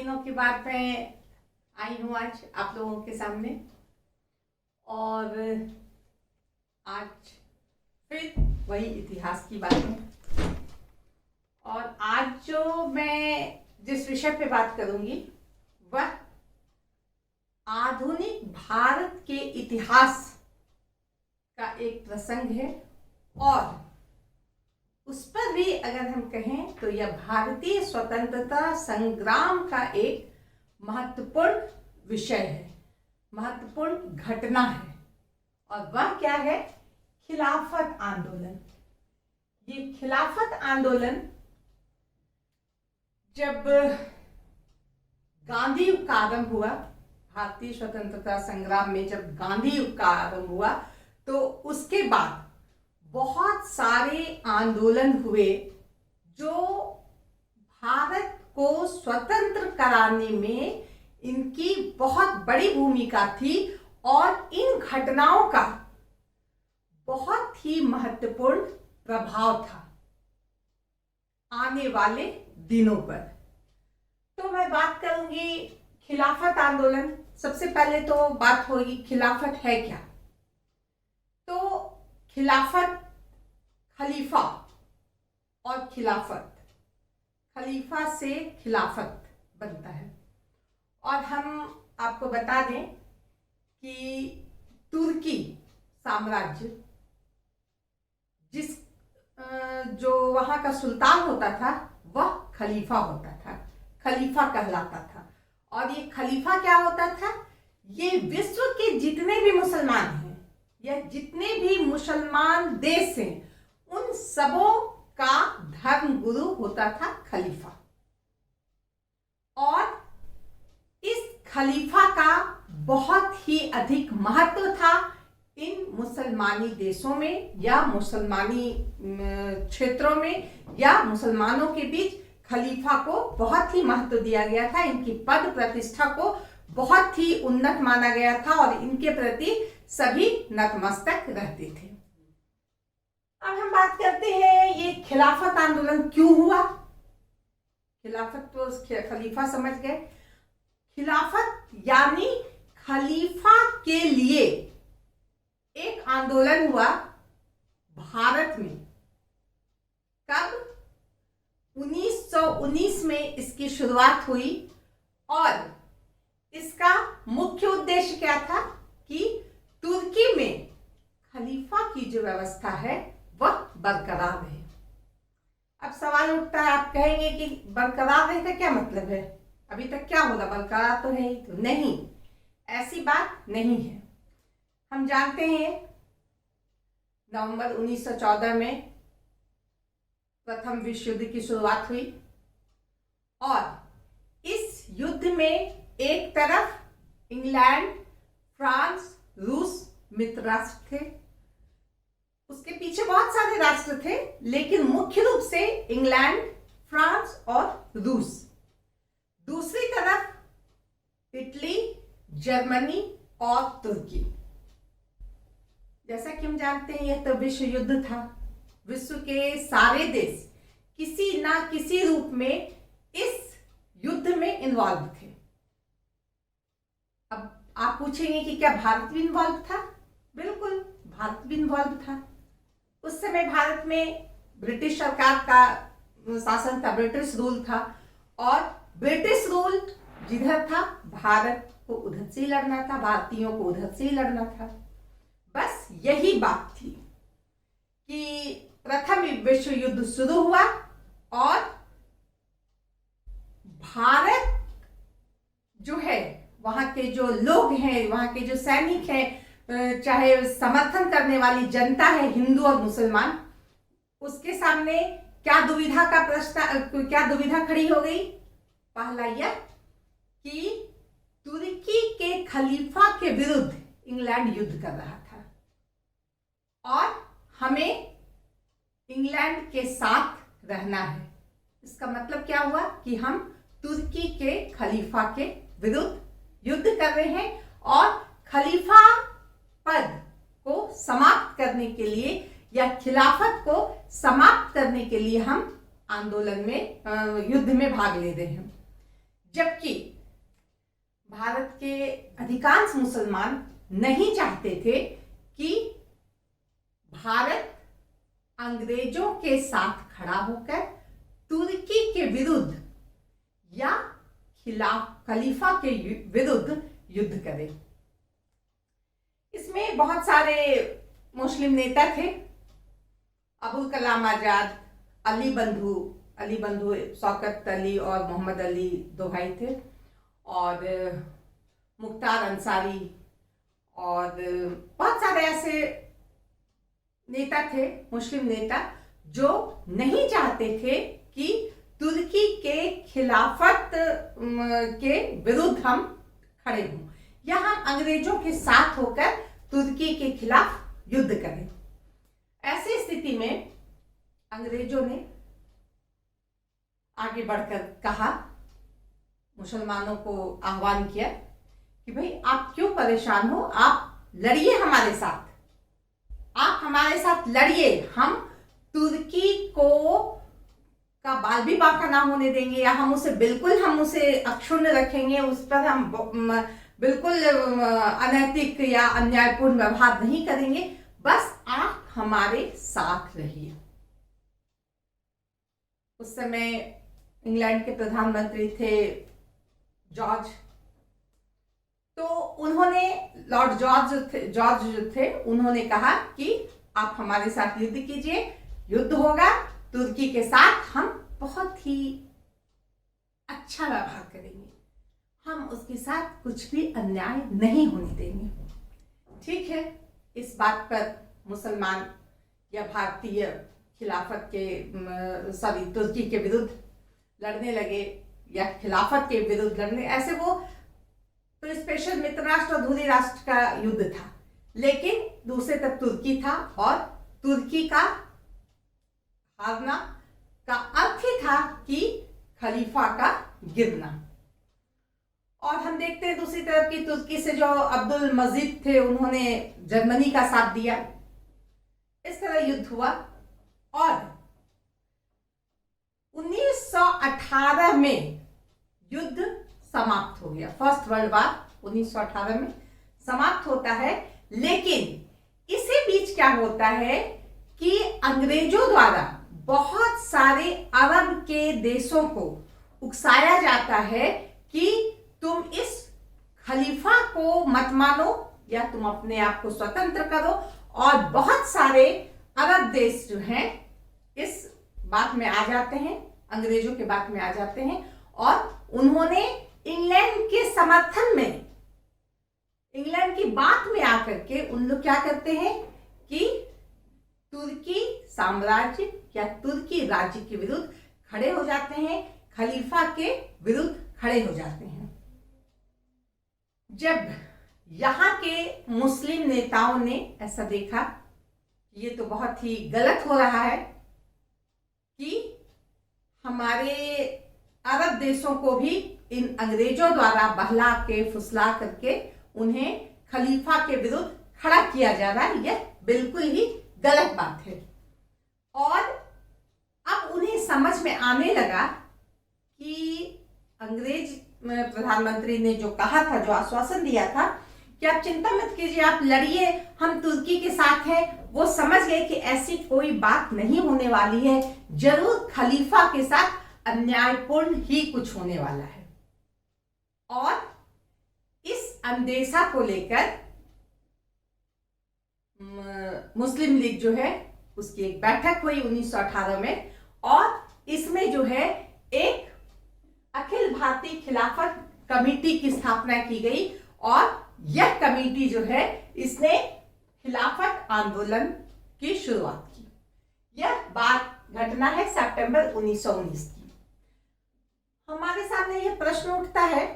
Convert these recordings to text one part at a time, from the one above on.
दिनों के बाद मैं आई हूँ आज आप लोगों के सामने। और आज फिर वही इतिहास की बातें। और आज जो मैं जिस विषय पे बात करूंगी वह आधुनिक भारत के इतिहास का एक प्रसंग है। और उस पर भी अगर हम कहें तो यह भारतीय स्वतंत्रता संग्राम का एक महत्वपूर्ण विषय है, महत्वपूर्ण घटना है। और वह क्या है? खिलाफत आंदोलन। ये खिलाफत आंदोलन जब गांधी युग का आरंभ हुआ, भारतीय स्वतंत्रता संग्राम में जब गांधी युग का आरंभ हुआ, तो उसके बाद बहुत सारे आंदोलन हुए जो भारत को स्वतंत्र कराने में इनकी बहुत बड़ी भूमिका थी। और इन घटनाओं का बहुत ही महत्वपूर्ण प्रभाव था आने वाले दिनों पर। तो मैं बात करूंगी खिलाफत आंदोलन। सबसे पहले तो बात होगी खिलाफत है क्या। तो खिलाफत, खलीफा और खिलाफत, खलीफा से खिलाफत बनता है। और हम आपको बता दें कि तुर्की साम्राज्य जिस जो वहां का सुल्तान होता था वह खलीफा होता था, खलीफा कहलाता था। और ये खलीफा क्या होता था? ये विश्व के जितने भी मुसलमान हैं या जितने भी मुसलमान देश हैं उन सबों का धर्म गुरु होता था खलीफा। और इस खलीफा का बहुत ही अधिक महत्व था इन मुसलमानी देशों में या मुसलमानी क्षेत्रों में या मुसलमानों के बीच खलीफा को बहुत ही महत्व दिया गया था। इनकी पद प्रतिष्ठा को बहुत ही उन्नत माना गया था और इनके प्रति सभी नतमस्तक रहते थे। अब हम बात करते हैं ये खिलाफत आंदोलन क्यों हुआ। खिलाफत तो खलीफा समझ गए। खिलाफत यानी खलीफा के लिए एक आंदोलन हुआ भारत में। कब? 1919 में इसकी शुरुआत हुई। और इसका मुख्य उद्देश्य क्या था कि तुर्की में खलीफा की जो व्यवस्था है वह बरकरार रहे। अब सवाल उठता है, आप कहेंगे कि बरकरार रहे का क्या मतलब है? अभी तक क्या होगा, बरकरार तो है ही। तो नहीं, ऐसी बात नहीं है। हम जानते हैं नवंबर 1914 में प्रथम विश्व युद्ध की शुरुआत हुई। और इस युद्ध में एक तरफ इंग्लैंड, फ्रांस, रूस मित्र राष्ट्र थे। उसके पीछे बहुत सारे राष्ट्र थे, लेकिन मुख्य रूप से इंग्लैंड, फ्रांस और रूस। दूसरी तरफ इटली, जर्मनी और तुर्की। जैसा कि हम जानते हैं यह तो विश्व युद्ध था। विश्व के सारे देश किसी ना किसी रूप में इस युद्ध में इन्वॉल्व थे। अब आप पूछेंगे कि क्या भारत भी इन्वॉल्व था? बिल्कुल, भारत भी इन्वॉल्व था। उस समय भारत में ब्रिटिश सरकार का शासन था, ब्रिटिश रूल था। और ब्रिटिश रूल जिधर था भारत को उधर से ही लड़ना था, भारतीयों को उधर से ही लड़ना था। बस यही बात थी कि प्रथम विश्व युद्ध शुरू हुआ और भारत जो है, वहां के जो लोग हैं, वहां के जो सैनिक हैं, चाहे समर्थन करने वाली जनता है, हिंदू और मुसलमान, उसके सामने क्या दुविधा का प्रश्न, क्या दुविधा खड़ी हो गई? पहला यह कि तुर्की के खलीफा के विरुद्ध इंग्लैंड युद्ध कर रहा था और हमें इंग्लैंड के साथ रहना है। इसका मतलब क्या हुआ कि हम तुर्की के खलीफा के विरुद्ध युद्ध कर रहे हैं और खलीफा पद को समाप्त करने के लिए या खिलाफत को समाप्त करने के लिए हम आंदोलन में, युद्ध में भाग ले रहे हैं। जबकि भारत के अधिकांश मुसलमान नहीं चाहते थे कि भारत अंग्रेजों के साथ खड़ा होकर तुर्की के विरुद्ध या खलीफा के विरुद्ध युद्ध करे। इसमें बहुत सारे मुस्लिम नेता थे। अबुल कलाम आजाद, अली बंधु शौकत अली और मोहम्मद अली दो भाई थे, और मुख्तार अंसारी और बहुत सारे ऐसे नेता थे, मुस्लिम नेता, जो नहीं चाहते थे कि तुर्की के खिलाफत के विरुद्ध हम खड़े हों या हम अंग्रेजों के साथ होकर तुर्की के खिलाफ युद्ध करें। ऐसी स्थिति में अंग्रेजों ने आगे बढ़कर कहा, मुसलमानों को आह्वान किया कि भाई आप क्यों परेशान हो, आप लड़िए हमारे साथ, आप हमारे साथ लड़िए, हम तुर्की को का बाल भी बांका ना होने देंगे, या हम उसे अक्षुण्ण रखेंगे, उस पर हम बिल्कुल अनैतिक या अन्यायपूर्ण व्यवहार नहीं करेंगे, बस आप हमारे साथ रहिए। उस समय इंग्लैंड के प्रधानमंत्री थे जॉर्ज, तो उन्होंने लॉर्ड जॉर्ज जो थे उन्होंने कहा कि आप हमारे साथ युद्ध कीजिए, युद्ध होगा तुर्की के साथ, हम बहुत ही अच्छा व्यवहार करेंगे, हम उसके साथ कुछ भी अन्याय नहीं होने देंगे। ठीक है, इस बात पर मुसलमान या भारतीय खिलाफत के तुर्की के विरुद्ध लड़ने लगे या खिलाफत के विरुद्ध लड़ने, ऐसे वो तो स्पेशल मित्र राष्ट्र और धुरी राष्ट्र का युद्ध था, लेकिन दूसरे तरफ तुर्की था और तुर्की का हारना का अर्थ ही था कि खलीफा का गिरना। और हम देखते हैं दूसरी तरफ की तुर्की से जो अब्दुल मजीद थे उन्होंने जर्मनी का साथ दिया। इस तरह युद्ध हुआ और 1918 में युद्ध समाप्त हो गया। फर्स्ट वर्ल्ड वार 1918 में समाप्त होता है, लेकिन इसी बीच क्या होता है कि अंग्रेजों द्वारा बहुत सारे अरब के देशों को उकसाया जाता है कि तुम इस खलीफा को मत मानो या तुम अपने आप को स्वतंत्र करो, और बहुत सारे अरब देश जो हैं इस बात में आ जाते हैं, अंग्रेजों के बात में आ जाते हैं, और उन्होंने इंग्लैंड के समर्थन में, इंग्लैंड की बात में आकर के उन लोग क्या करते हैं कि तुर्की साम्राज्य या तुर्की राज्य के विरुद्ध खड़े हो जाते हैं, खलीफा के विरुद्ध खड़े हो जाते हैं। जब यहाँ के मुस्लिम नेताओं ने ऐसा देखा कि ये तो बहुत ही गलत हो रहा है कि हमारे अरब देशों को भी इन अंग्रेजों द्वारा बहला के फुसला करके उन्हें खलीफा के विरुद्ध खड़ा किया जा रहा है, यह बिल्कुल ही गलत बात है। और अब उन्हें समझ में आने लगा कि अंग्रेज प्रधानमंत्री ने जो कहा था, जो आश्वासन दिया था कि आप चिंता मत कीजिए, आप लड़िए, हम तुर्की के साथ हैं, वो समझ गए कि ऐसी कोई बात नहीं होने वाली है, जरूर खलीफा के साथ अन्यायपूर्ण ही कुछ होने वाला है। और इस अंदेशा को लेकर मुस्लिम लीग जो है उसकी एक बैठक हुई 1918 में, और इसमें जो है एक अखिल भारतीय खिलाफत कमेटी की स्थापना की गई, और यह कमेटी जो है इसने खिलाफत आंदोलन की शुरुआत की। यह बात घटना है सितंबर 1919 की। हमारे सामने यह प्रश्न उठता है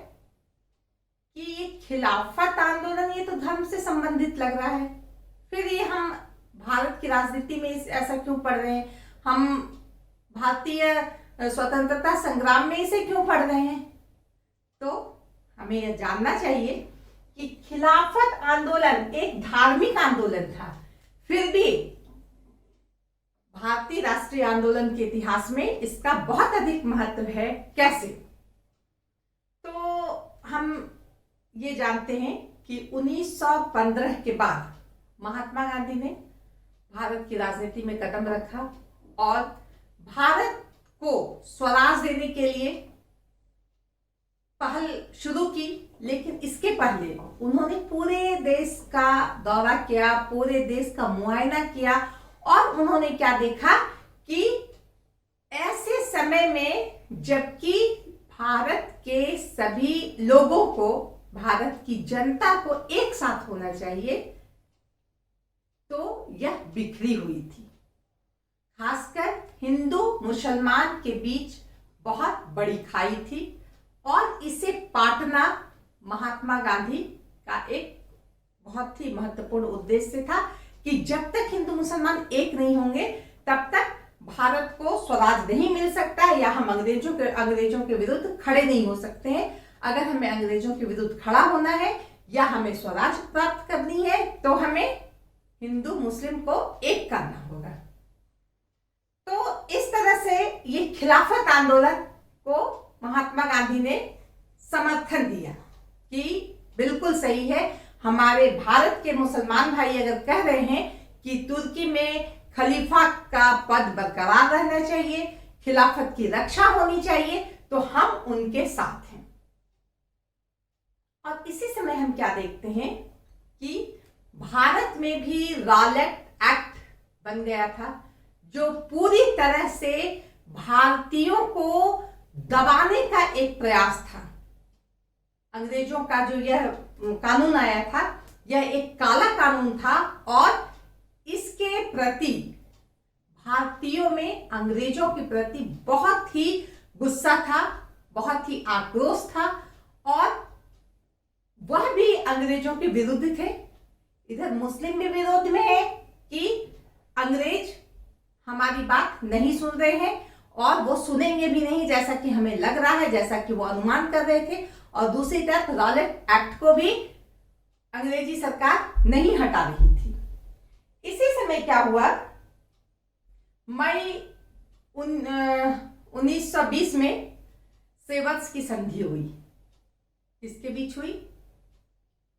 कि ये खिलाफत आंदोलन, ये तो धर्म से संबंधित लग रहा है, फिर ये हम भारत की राजनीति में ऐसा क्यों पढ़ रहे हैं, हम भारतीय स्वतंत्रता संग्राम में इसे क्यों पढ़ रहे हैं? तो हमें यह जानना चाहिए कि खिलाफत आंदोलन एक धार्मिक आंदोलन था, फिर भी भारतीय राष्ट्रीय आंदोलन के इतिहास में इसका बहुत अधिक महत्व है। कैसे? ये जानते हैं कि 1915 के बाद महात्मा गांधी ने भारत की राजनीति में कदम रखा और भारत को स्वराज देने के लिए पहल शुरू की। लेकिन इसके पहले उन्होंने पूरे देश का दौरा किया, पूरे देश का मुआयना किया और उन्होंने क्या देखा कि ऐसे समय में जबकि भारत के सभी लोगों को, भारत की जनता को एक साथ होना चाहिए, तो यह बिखरी हुई थी। खासकर हिंदू मुसलमान के बीच बहुत बड़ी खाई थी और इसे पाटना महात्मा गांधी का एक बहुत ही महत्वपूर्ण उद्देश्य था कि जब तक हिंदू मुसलमान एक नहीं होंगे तब तक भारत को स्वराज नहीं मिल सकता है या हम अंग्रेजों के विरुद्ध खड़े नहीं हो सकते हैं। अगर हमें अंग्रेजों के विरुद्ध खड़ा होना है या हमें स्वराज प्राप्त करनी है तो हमें हिंदू मुस्लिम को एक करना होगा। तो इस तरह से ये खिलाफत आंदोलन को महात्मा गांधी ने समर्थन दिया कि बिल्कुल सही है, हमारे भारत के मुसलमान भाई अगर कह रहे हैं कि तुर्की में खलीफा का पद बरकरार रहना चाहिए, खिलाफत की रक्षा होनी चाहिए, तो हम उनके साथ हैं। और इसी समय हम क्या देखते हैं कि भारत में भी रॉलेट एक्ट बन गया था जो पूरी तरह से भारतीयों को दबाने का एक प्रयास था। अंग्रेजों का जो यह कानून आया था यह एक काला कानून था और इसके प्रति भारतीयों में अंग्रेजों के प्रति बहुत ही गुस्सा था, बहुत ही आक्रोश था और वह भी अंग्रेजों के विरुद्ध थे। इधर मुस्लिम भी विरोध में है कि अंग्रेज हमारी बात नहीं सुन रहे हैं और वो सुनेंगे भी नहीं जैसा कि हमें लग रहा है, जैसा कि वो अनुमान कर रहे थे। और दूसरी तरफ रॉलेट एक्ट को भी अंग्रेजी सरकार नहीं हटा रही थी। इसी समय क्या हुआ, मई 1920 में सेवर्स की संधि हुई। किसके बीच हुई?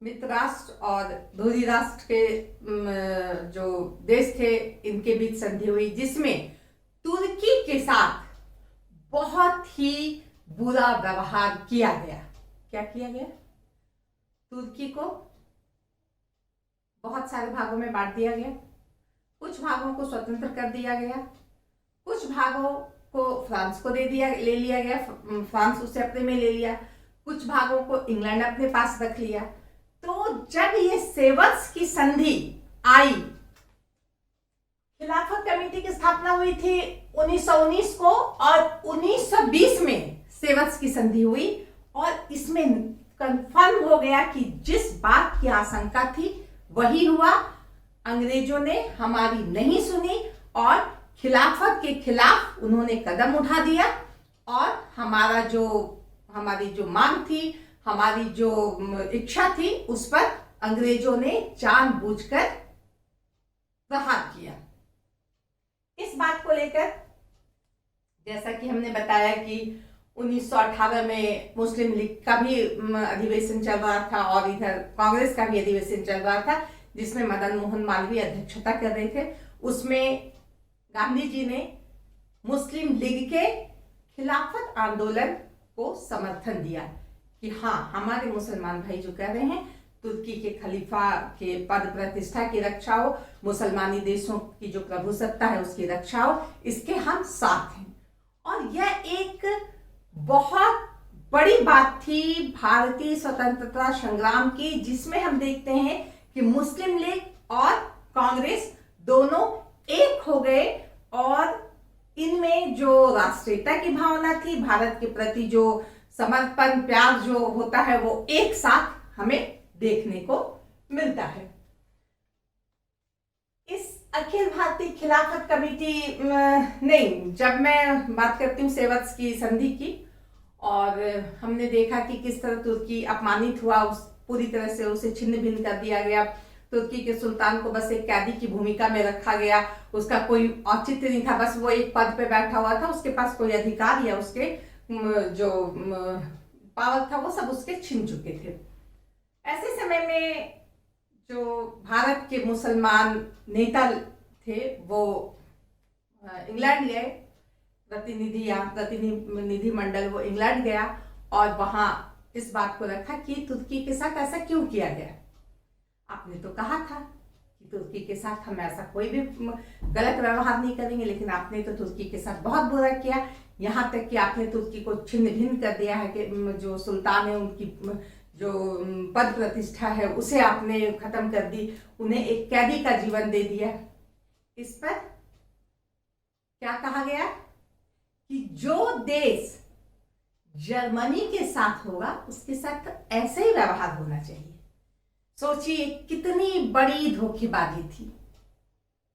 मित्र राष्ट्र और धुरी राष्ट्र के जो देश थे इनके बीच संधि हुई, जिसमें तुर्की के साथ बहुत ही बुरा व्यवहार किया गया। क्या किया गया? तुर्की को बहुत सारे भागों में बांट दिया गया, कुछ भागों को स्वतंत्र कर दिया गया, कुछ भागों को फ्रांस को ले लिया गया, फ्रांस उसे अपने में ले लिया, कुछ भागों को इंग्लैंड अपने पास रख लिया। तो जब ये सेवर्स की संधि आई, खिलाफत कमेटी की स्थापना हुई थी 1919 को और 1920 में सेवर्स की संधि हुई और इसमें कंफर्म हो गया कि जिस बात की आशंका थी वही हुआ। अंग्रेजों ने हमारी नहीं सुनी और खिलाफत के खिलाफ उन्होंने कदम उठा दिया और हमारी जो मांग थी, हमारी जो इच्छा थी, उस पर अंग्रेजों ने जानबूझकर प्रहार किया। इस बात को लेकर जैसा कि हमने बताया कि 1918 में मुस्लिम लीग का भी अधिवेशन चल रहा था और इधर कांग्रेस का भी अधिवेशन चल रहा था, जिसमें मदन मोहन मालवीय अध्यक्षता कर रहे थे। उसमें गांधी जी ने मुस्लिम लीग के खिलाफत आंदोलन को समर्थन दिया कि हाँ, हमारे मुसलमान भाई जो कह रहे हैं तुर्की के खलीफा के पद प्रतिष्ठा की रक्षा हो, मुसलमानी देशों की जो प्रभुसत्ता है उसकी रक्षा हो, इसके हम साथ हैं। और यह एक बहुत बड़ी बात थी भारतीय स्वतंत्रता संग्राम की, जिसमें हम देखते हैं कि मुस्लिम लीग और कांग्रेस दोनों एक हो गए और इनमें जो राष्ट्रीयता की भावना थी, भारत के प्रति जो समर्पण प्यार जो होता है, वो एक साथ हमें देखने को मिलता है। इस अखिल भारतीय खिलाफत कमेटी नहीं, जब मैं बात करती हूँ सेवर्स की संधि की, और हमने देखा कि किस तरह तुर्की अपमानित हुआ, पूरी तरह से उसे छिन्न भिन्न कर दिया गया। तुर्की के सुल्तान को बस एक कैदी की भूमिका में रखा गया, उसका कोई औचित्य नहीं था, बस वो एक पद पे बैठा हुआ था, उसके पास कोई अधिकार या उसके जो पावर था वो सब उसके छिन चुके थे। ऐसे समय में जो भारत के मुसलमान नेता थे वो इंग्लैंड गए, प्रतिनिधि मंडल वो इंग्लैंड गया और वहां इस बात को रखा कि तुर्की के साथ ऐसा क्यों किया गया। आपने तो कहा था कि तुर्की के साथ हम ऐसा कोई भी गलत व्यवहार नहीं करेंगे, लेकिन आपने तो तुर्की के साथ बहुत बुरा किया, यहाँ तक कि आपने तुर्की को छिन्न भिन्न कर दिया है कि जो सुल्तान है उनकी जो पद प्रतिष्ठा है उसे आपने खत्म कर दी, उन्हें एक कैदी का जीवन दे दिया। इस पर क्या कहा गया कि जो देश जर्मनी के साथ होगा उसके साथ ऐसे ही व्यवहार होना चाहिए। सोचिए कितनी बड़ी धोखेबाजी थी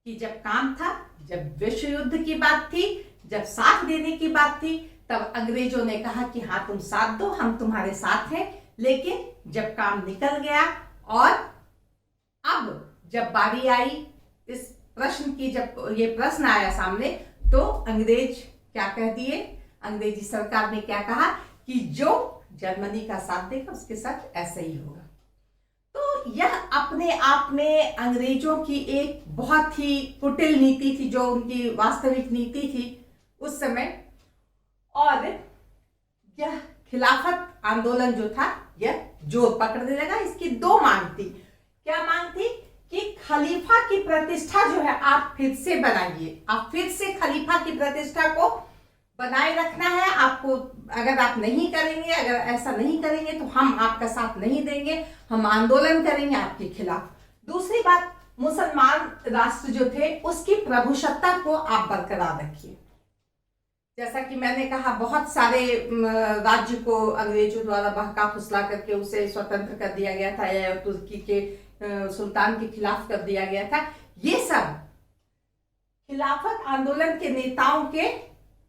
कि जब काम था, जब विश्व युद्ध की बात थी, जब साथ देने की बात थी, तब अंग्रेजों ने कहा कि हाँ तुम साथ दो, हम तुम्हारे साथ हैं। लेकिन जब काम निकल गया और अब जब बारी आई इस प्रश्न की, जब ये प्रश्न आया सामने, तो अंग्रेज क्या कह दिए, अंग्रेजी सरकार ने क्या कहा कि जो जर्मनी का साथ देगा उसके साथ ऐसा ही होगा। तो यह अपने आप में अंग्रेजों की एक बहुत ही कुटिल नीति थी, जो उनकी वास्तविक नीति थी उस समय। और यह खिलाफत आंदोलन जो था यह जोर पकड़ने लगा। इसकी दो मांग थी। क्या मांग थी कि खलीफा की प्रतिष्ठा जो है आप फिर से बनाइए, आप फिर से खलीफा की प्रतिष्ठा को बनाए रखना है आपको। अगर आप नहीं करेंगे, अगर ऐसा नहीं करेंगे तो हम आपका साथ नहीं देंगे, हम आंदोलन करेंगे आपके खिलाफ। दूसरी बात, मुसलमान राष्ट्र जो थे उसकी प्रभुसत्ता को आप बरकरार रखिए। जैसा कि मैंने कहा, बहुत सारे राज्य को अंग्रेजों द्वारा बहका फुसला करके उसे स्वतंत्र कर दिया गया था या तुर्की के सुल्तान के खिलाफ कर दिया गया था। ये सब खिलाफत आंदोलन के नेताओं के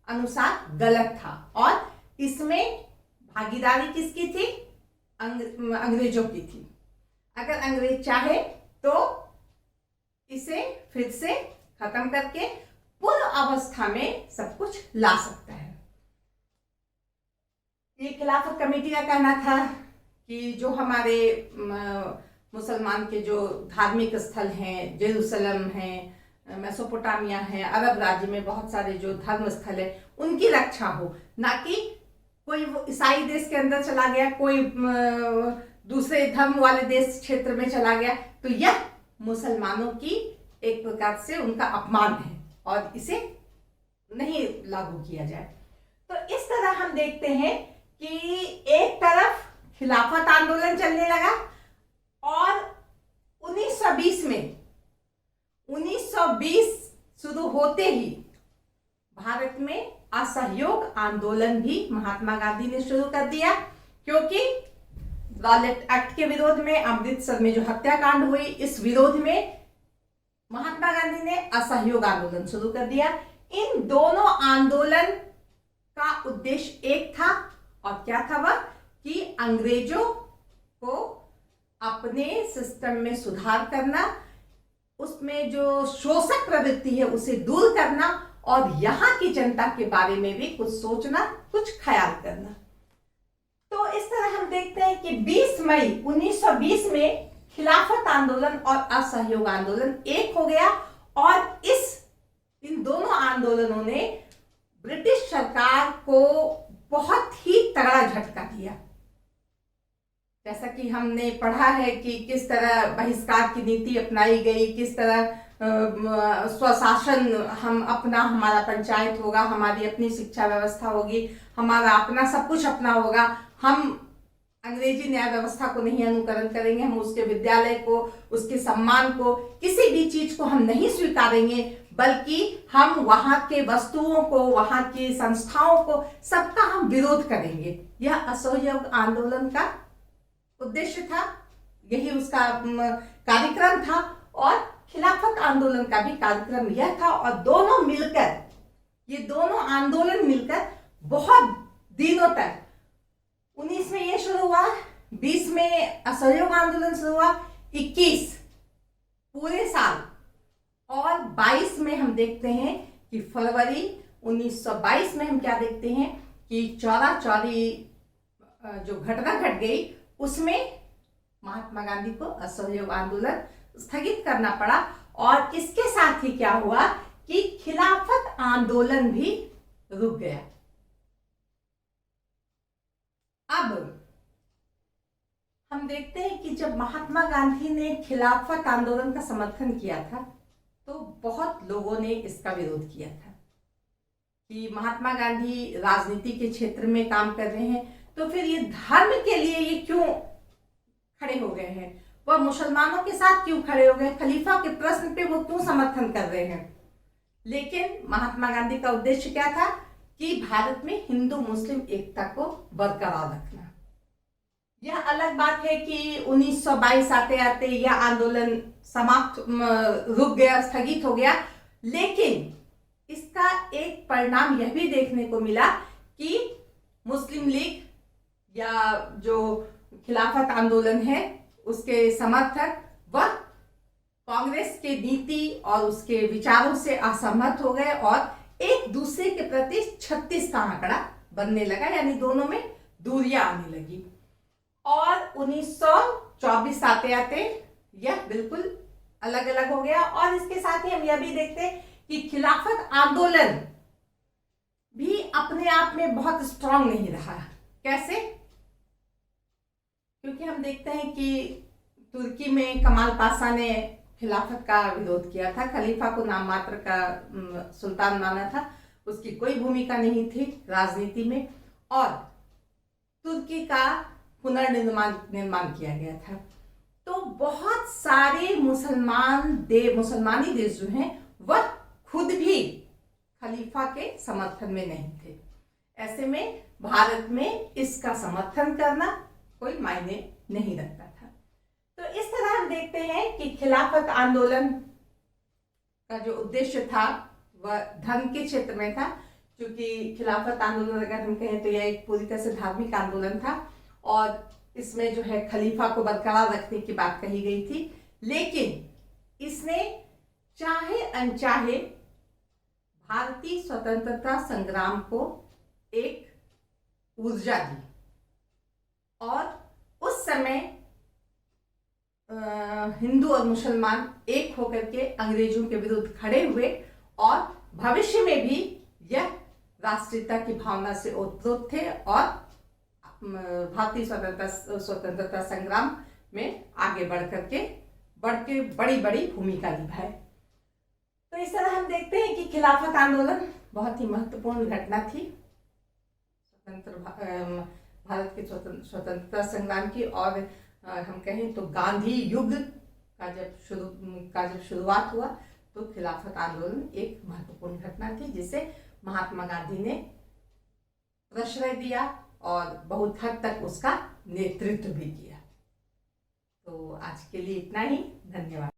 अनुसार गलत था और इसमें भागीदारी किसकी थी? अंग्रेजों की थी। अगर अंग्रेज चाहे तो इसे फिर से खत्म करके पूर्व अवस्था में सब कुछ ला सकता है। ये खिलाफत कमेटी का कहना था कि जो हमारे मुसलमान के जो धार्मिक स्थल हैं, जेरूसलम है, मेसोपोटामिया है, अरब राज्य में बहुत सारे जो धर्म स्थल है उनकी रक्षा हो, ना कि कोई वो ईसाई देश के अंदर चला गया, कोई दूसरे धर्म वाले देश क्षेत्र में चला गया, तो यह मुसलमानों की एक प्रकार से उनका अपमान है और इसे नहीं लागू किया जाए। तो इस तरह हम देखते हैं कि एक तरफ खिलाफत आंदोलन चलने लगा और 1920 शुरू होते ही भारत में असहयोग आंदोलन भी महात्मा गांधी ने शुरू कर दिया, क्योंकि रॉलेट एक्ट के विरोध में, अमृतसर में जो हत्याकांड हुई, इस विरोध में महात्मा गांधी ने असहयोग आंदोलन शुरू कर दिया। इन दोनों आंदोलन का उद्देश्य एक था, और क्या था वह? कि अंग्रेजों को अपने सिस्टम में सुधार करना, उसमें जो शोषक प्रवृत्ति है उसे दूर करना और यहाँ की जनता के बारे में भी कुछ सोचना, कुछ ख्याल करना। तो इस तरह हम देखते हैं कि 20 मई 1920 में खिलाफत आंदोलन और असहयोग आंदोलन एक हो गया और इन दोनों आंदोलनों ने ब्रिटिश सरकार को बहुत ही तगड़ा झटका दिया। जैसा कि हमने पढ़ा है कि किस तरह बहिष्कार की नीति अपनाई गई, किस तरह स्वशासन हमारा पंचायत होगा, हमारी अपनी शिक्षा व्यवस्था होगी, हमारा अपना सब कुछ अपना होगा, हम अंग्रेजी न्याय व्यवस्था को नहीं अनुकरण करेंगे, हम उसके विद्यालय को, उसके सम्मान को, किसी भी चीज को हम नहीं स्वीकारेंगे, बल्कि हम वहां के वस्तुओं को, वहां की संस्थाओं को, सबका हम विरोध करेंगे। यह असहयोग आंदोलन का उद्देश्य था, यही उसका कार्यक्रम था और खिलाफत आंदोलन का भी कार्यक्रम यह था। और ये दोनों आंदोलन मिलकर बहुत दिनों तक, 19 में ये शुरू हुआ, 20 में असहयोग आंदोलन शुरू हुआ, 21 पूरे साल, और 22 में हम देखते हैं कि फरवरी 1922 में हम क्या देखते हैं कि चौरा चौरी जो घटना घट गई उसमें महात्मा गांधी को असहयोग आंदोलन स्थगित करना पड़ा और इसके साथ ही क्या हुआ कि खिलाफत आंदोलन भी रुक गया। अब हम देखते हैं कि जब महात्मा गांधी ने खिलाफत आंदोलन का समर्थन किया था तो बहुत लोगों ने इसका विरोध किया था कि महात्मा गांधी राजनीति के क्षेत्र में काम कर रहे हैं तो फिर ये धर्म के लिए ये क्यों खड़े हो गए हैं, वह मुसलमानों के साथ क्यों खड़े हो गए, खलीफा के प्रश्न पे वो क्यों समर्थन कर रहे हैं। लेकिन महात्मा गांधी का उद्देश्य क्या था कि भारत में हिंदू मुस्लिम एकता को बरकरार रखना। यह अलग बात है कि 1922 आते आते यह आंदोलन समाप्त रुक गया, स्थगित हो गया, लेकिन इसका एक परिणाम यह भी देखने को मिला कि मुस्लिम लीग या जो खिलाफत आंदोलन है उसके समर्थक वह कांग्रेस के नीति और उसके विचारों से असहमत हो गए और एक दूसरे के प्रति 36 का आंकड़ा बनने लगा, यानी दोनों में दूरियां आने लगी। और 1924 आते आते यह बिल्कुल अलग अलग हो गया। और इसके साथ ही हम यह भी देखते हैं कि खिलाफत आंदोलन भी अपने आप में बहुत स्ट्रांग नहीं रहा। कैसे? क्योंकि हम देखते हैं कि तुर्की में कमाल पाशा ने खिलाफत का विरोध किया था, खलीफा को नाम मात्र का सुल्तान माना था, उसकी कोई भूमिका नहीं थी राजनीति में, और तुर्की का पुनर्निर्माण किया गया था। तो बहुत सारे मुसलमानी देश जो हैं वह खुद भी खलीफा के समर्थन में नहीं थे। ऐसे में भारत में इसका समर्थन करना कोई मायने नहीं रखता था। तो इस तरह हम देखते हैं कि खिलाफत आंदोलन का जो उद्देश्य था वह धर्म के क्षेत्र में था, क्योंकि खिलाफत आंदोलन अगर हम कहें तो यह एक पूरी तरह से धार्मिक आंदोलन था और इसमें जो है खलीफा को बरकरार रखने की बात कही गई थी। लेकिन इसने चाहे अनचाहे भारतीय स्वतंत्रता संग्राम को एक ऊर्जा दी और उस समय हिंदू और मुसलमान एक होकर के अंग्रेजों के विरुद्ध खड़े हुए और भविष्य में भी यह राष्ट्रीयता की भावना से ओतप्रोत थे और भारतीय स्वतंत्रता संग्राम में आगे बढ़ के बड़ी बड़ी भूमिका निभाए। तो इस तरह हम देखते हैं कि खिलाफत आंदोलन बहुत ही महत्वपूर्ण घटना थी भारत के स्वतंत्रता संग्राम की। और हम कहें तो गांधी युग का जब शुरुआत हुआ तो खिलाफत आंदोलन एक महत्वपूर्ण घटना थी जिसे महात्मा गांधी ने प्रश्रय दिया और बहुत हद तक उसका नेतृत्व भी किया। तो आज के लिए इतना ही, धन्यवाद।